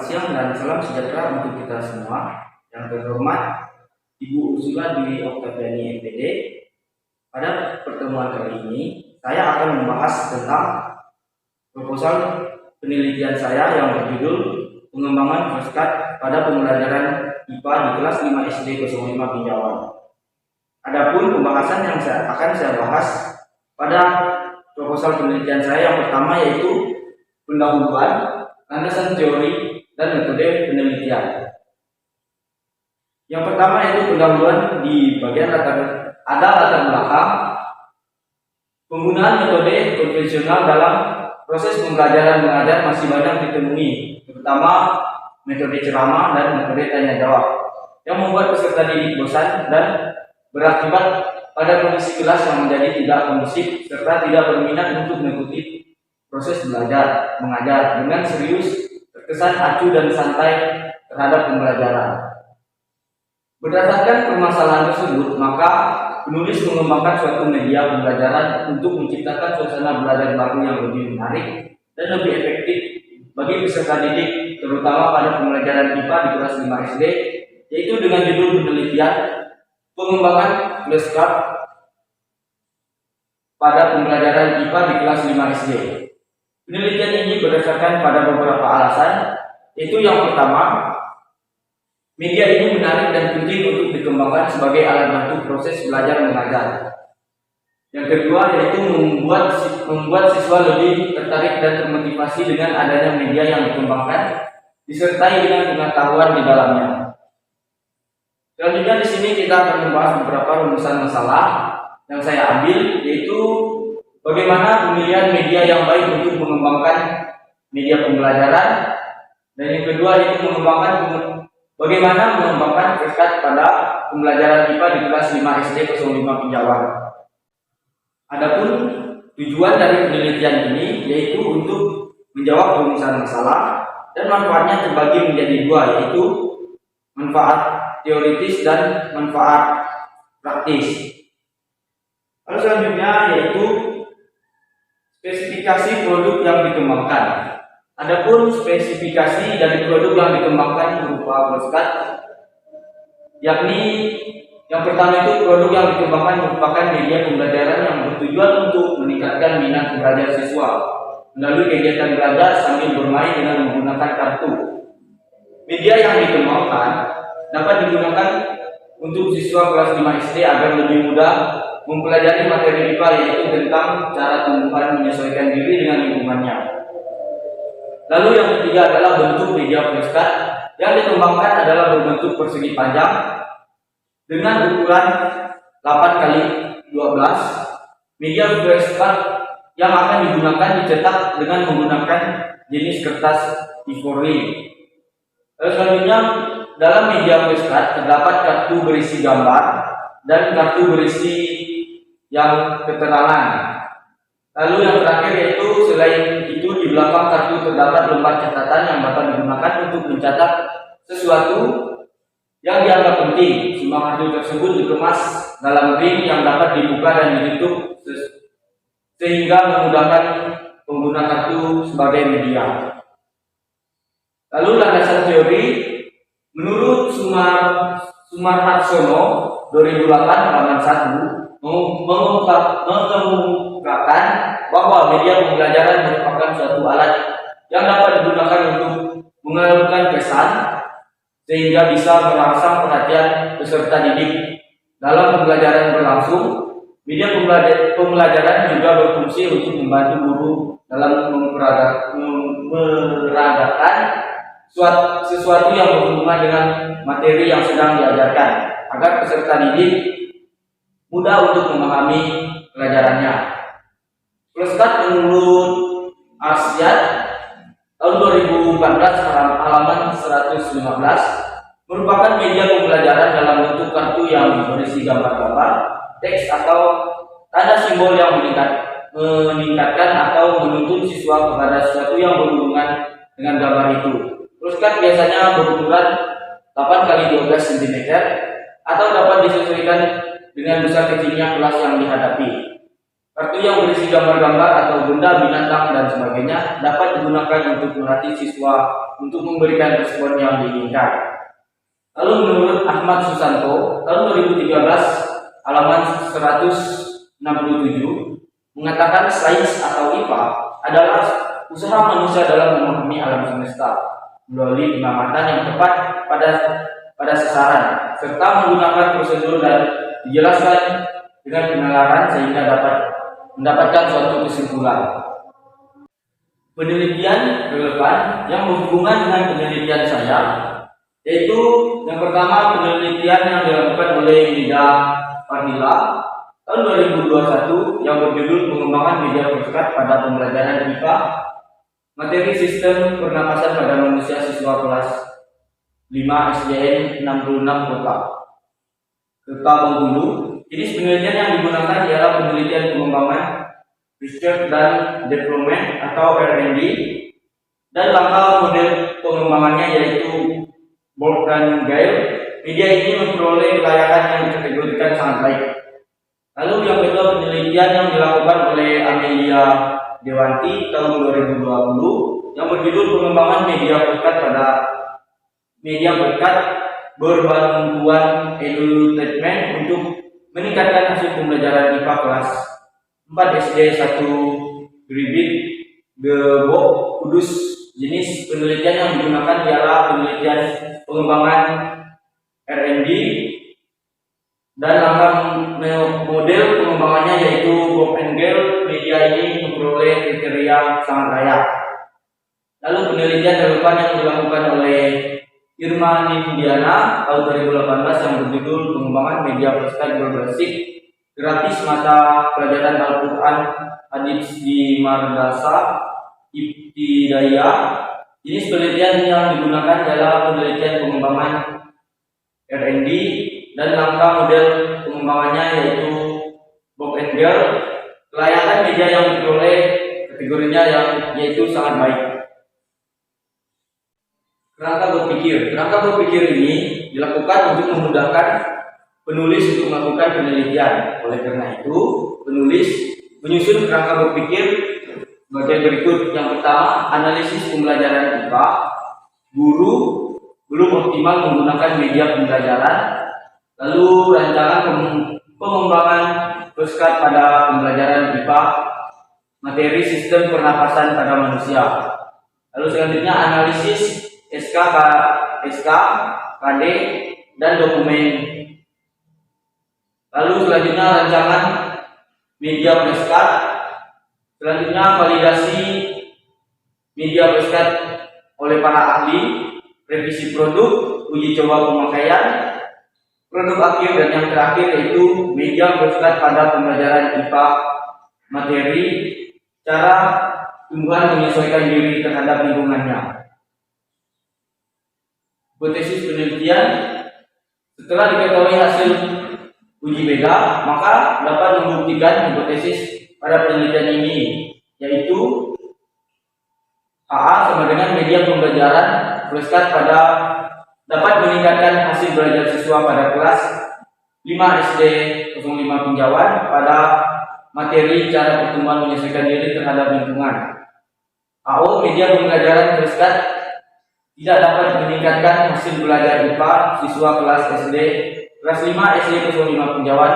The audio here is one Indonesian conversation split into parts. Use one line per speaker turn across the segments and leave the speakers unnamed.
siang dan salam sejahtera untuk kita semua. Yang terhormat Ibu Ursula Dwi Oktaviani MPD. Pada pertemuan kali ini, saya akan membahas tentang proposal penelitian saya yang berjudul pengembangan Forskat pada pembelajaran IPA di kelas 5 SD 05 Pinjauan. Adapun pembahasan yang akan saya bahas pada proposal penelitian saya yang pertama yaitu pendahuluan, landasan teori, dan metode penelitian. Yang pertama yaitu pendahuluan. Di bagian latar belakang penggunaan metode konvensional dalam proses pembelajaran mengajar masih banyak ditemui, terutama metode ceramah dan metode tanya jawab, yang membuat peserta didik bosan dan berakibat pada kondisi kelas yang menjadi tidak kondusif serta tidak berminat untuk mengikuti proses belajar mengajar dengan serius, terkesan acuh dan santai terhadap pembelajaran. Berdasarkan permasalahan tersebut, maka penulis mengembangkan suatu media pembelajaran untuk menciptakan suasana belajar baru yang lebih menarik dan lebih efektif bagi peserta didik, terutama pada pembelajaran IPA di kelas 5 SD, yaitu dengan judul penelitian pengembangan flashcard pada pembelajaran IPA di kelas 5 SD. Penelitian ini berdasarkan pada beberapa alasan, yaitu yang pertama, media ini menarik dan penting untuk dikembangkan sebagai alat bantu proses belajar mengajar. Yang kedua yaitu membuat siswa lebih tertarik dan termotivasi dengan adanya media yang dikembangkan, disertai dengan pengetahuan di dalamnya. Selanjutnya di sini kita akan membahas beberapa rumusan masalah yang saya ambil, yaitu bagaimana pemilihan media yang baik untuk mengembangkan media pembelajaran, dan yang kedua yaitu bagaimana mengembangkan Forskat pada pembelajaran IPA di kelas 5 SD 05 Pinjauan. Adapun tujuan dari penelitian ini yaitu untuk menjawab rumusan masalah, dan manfaatnya terbagi menjadi dua, yaitu manfaat teoritis dan manfaat praktis. Lalu selanjutnya yaitu spesifikasi produk yang dikembangkan. Adapun spesifikasi dari produk yang dikembangkan berupa Forskat, yakni yang pertama itu produk yang dikembangkan merupakan media pembelajaran yang bertujuan untuk meningkatkan minat belajar siswa melalui kegiatan belajar sambil bermain dengan menggunakan kartu. Media yang dikembangkan dapat digunakan untuk siswa kelas 5 SD agar lebih mudah mempelajari materi IPA, yaitu tentang cara tumbuhan menyesuaikan diri dengan lingkungannya. Lalu yang ketiga adalah bentuk media Forskat. Yang dikembangkan adalah berbentuk persegi panjang dengan ukuran 8x12. Media Forskat yang akan digunakan dicetak dengan menggunakan jenis kertas ivory. Lalu selanjutnya dalam media Forskat terdapat kartu berisi gambar dan kartu berisi yang keterangan. Lalu yang terakhir yaitu selain itu di belakang kartu terdapat lembar catatan yang dapat digunakan untuk mencatat sesuatu yang dianggap penting. Semua kartu tersebut dikemas dalam ring yang dapat dibuka dan ditutup sehingga memudahkan pengguna kartu sebagai media. Lalu landasan teori menurut Sumarharsono 2008 halaman 1 mengungkapkan bahwa media pembelajaran merupakan suatu alat yang dapat digunakan untuk mengalirkan pesan sehingga bisa merangsang perhatian peserta didik dalam pembelajaran berlangsung. Media pembelajaran juga berfungsi untuk membantu guru dalam memperagakan sesuatu yang berhubungan dengan materi yang sedang diajarkan agar peserta didik mudah untuk memahami pelajarannya. Forskat menurut Arsyad tahun 2014 halaman 115 merupakan media pembelajaran dalam bentuk kartu yang berisi gambar-gambar, teks atau tanda simbol yang meningkatkan atau menuntun siswa kepada sesuatu yang berhubungan dengan gambar itu. Forskat biasanya berukuran 8x12 cm atau dapat disesuaikan dengan besar kecilnya kelas yang dihadapi. Kartu yang berisi gambar-gambar atau benda binatang dan sebagainya sebagainya dapat digunakan untuk melatih siswa untuk memberikan respon yang diinginkan. Lalu menurut Ahmad Susanto, tahun 2013 halaman 167 mengatakan sains atau IPA adalah usaha manusia dalam memahami alam semesta melalui pengamatan yang tepat pada sasaran serta menggunakan prosedur dan dijelaskan dengan penalaran sehingga dapat mendapatkan suatu kesimpulan. Penelitian relevan yang berhubungan dengan penelitian saya yaitu yang pertama penelitian yang dilakukan oleh Nida Fadila tahun 2021 yang berjudul pengembangan media bersekat pada pembelajaran IPA materi sistem pernapasan pada manusia siswa kelas 5 SDN 66 Kota Bengkulu. Jenis penelitian yang digunakan ialah penelitian pengembangan Research dan Development atau R&D dan langkah model pengembangannya yaitu Bolt dan Gale. Media ini memperoleh kelayakan yang dikategorikan sangat baik. Lalu yang kedua penelitian yang dilakukan oleh Amelia Dewanti tahun 2020 yang berjudul pengembangan media berkat berbantuan edutainment untuk meningkatkan hasil pembelajaran IPA kelas 4 SD 1 Gribik Gebok Kudus. Jenis penelitian yang digunakan ialah penelitian pengembangan R&D dan langkah model pengembangannya yaitu Bob and Gale. Media ini memperoleh kriteria sangat layak. Lalu penelitian relevan yang dilakukan oleh Irma Nindiana tahun 2018 yang berjudul pengembangan media bersekat berbasis gratis mata pelajaran Al-Quran Hadits di Madrasah Ibtidaiyah. Jenis penelitian yang digunakan adalah penelitian pengembangan R&D dan langkah model pengembangannya yaitu Bob and Gale. Kelayakan media yang diperoleh kategorinya yaitu sangat baik. Kerangka berpikir ini dilakukan untuk memudahkan penulis untuk melakukan penelitian. Oleh karena itu, penulis menyusun kerangka berpikir sebagai berikut. Yang pertama, analisis pembelajaran IPA. Guru belum optimal menggunakan media pembelajaran. Lalu rancangan pengembangan bersekat pada pembelajaran IPA, materi sistem pernapasan pada manusia. Lalu selanjutnya analisis SK, KD, dan dokumen. Lalu selanjutnya rancangan media bersekat. Selanjutnya validasi media bersekat oleh para ahli, revisi produk, uji coba pemakaian, produk akhir, dan yang terakhir yaitu media bersekat pada pembelajaran IPA materi, cara tumbuhan menyesuaikan diri terhadap lingkungannya. Hipotesis penelitian. Setelah diketahui hasil uji beda, maka dapat membuktikan hipotesis pada penelitian ini, yaitu AA sama dengan media pembelajaran bersekat pada dapat meningkatkan hasil belajar siswa pada kelas 5 SD 05 Pinjauan pada materi cara pertumbuhan menyesuaikan diri terhadap lingkungan. AO media pembelajaran bersekat tidak dapat meningkatkan hasil belajar IPA siswa kelas 5 SD 05 Pinjauan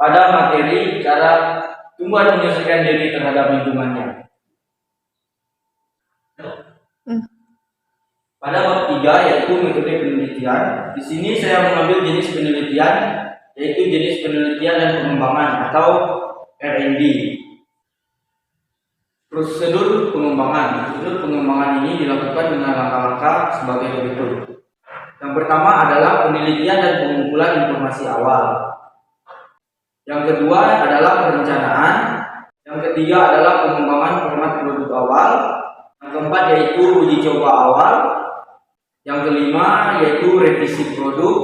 pada materi cara tumbuhan menyesuaikan diri terhadap lingkungannya. Pada bab 3 yaitu metode penelitian. Di sini saya mengambil jenis penelitian yaitu jenis penelitian dan pengembangan atau R&D. Prosedur pengembangan ini dilakukan dengan langkah-langkah sebagai berikut. Yang pertama adalah penelitian dan pengumpulan informasi awal. Yang kedua adalah perencanaan. Yang ketiga adalah pengembangan format produk awal. Yang keempat yaitu uji coba awal. Yang kelima yaitu revisi produk.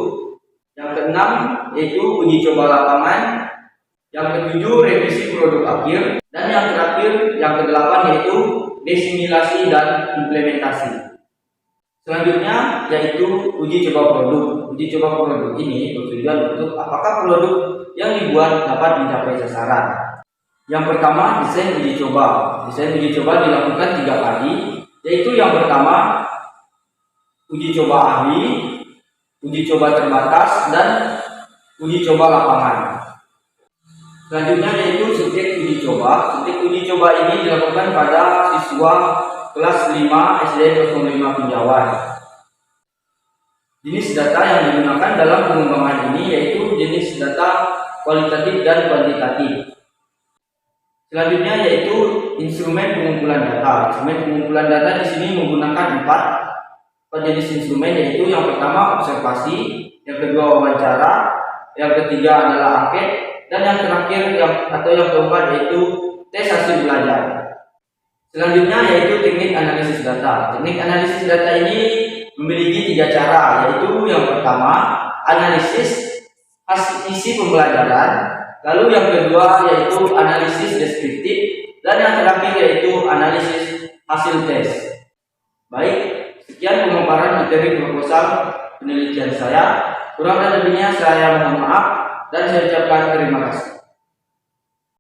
Yang keenam yaitu uji coba lapangan. Yang ketujuh revisi produk akhir. Dan yang terakhir, yang kedelapan yaitu desimilasi dan implementasi. Selanjutnya yaitu uji coba produk. Uji coba produk ini bertujuan untuk apakah produk yang dibuat dapat mencapai sasaran. Yang pertama, desain uji coba. Desain uji coba dilakukan 3 kali, yaitu yang pertama uji coba ahli, uji coba terbatas, dan uji coba lapangan. Selanjutnya yaitu subjek uji coba. Subjek uji coba ini dilakukan pada siswa kelas 5 SD 05 Pinjauan. Jenis data yang digunakan dalam pengembangan ini yaitu jenis data kualitatif dan kuantitatif. Selanjutnya yaitu instrumen pengumpulan data. Instrumen pengumpulan data di sini menggunakan 4 jenis instrumen, yaitu yang pertama observasi, yang kedua wawancara, yang ketiga adalah angket, dan yang terakhir yang keempat yaitu tes hasil belajar. Selanjutnya yaitu teknik analisis data. Teknik analisis data ini memiliki 3 cara, yaitu yang pertama analisis hasil isi pembelajaran, lalu yang kedua yaitu analisis deskriptif, dan yang terakhir yaitu analisis hasil tes. Baik, sekian pemaparan materi proposal penelitian saya. Kurang dan lebihnya saya mohon maaf dan saya ucapkan terima kasih.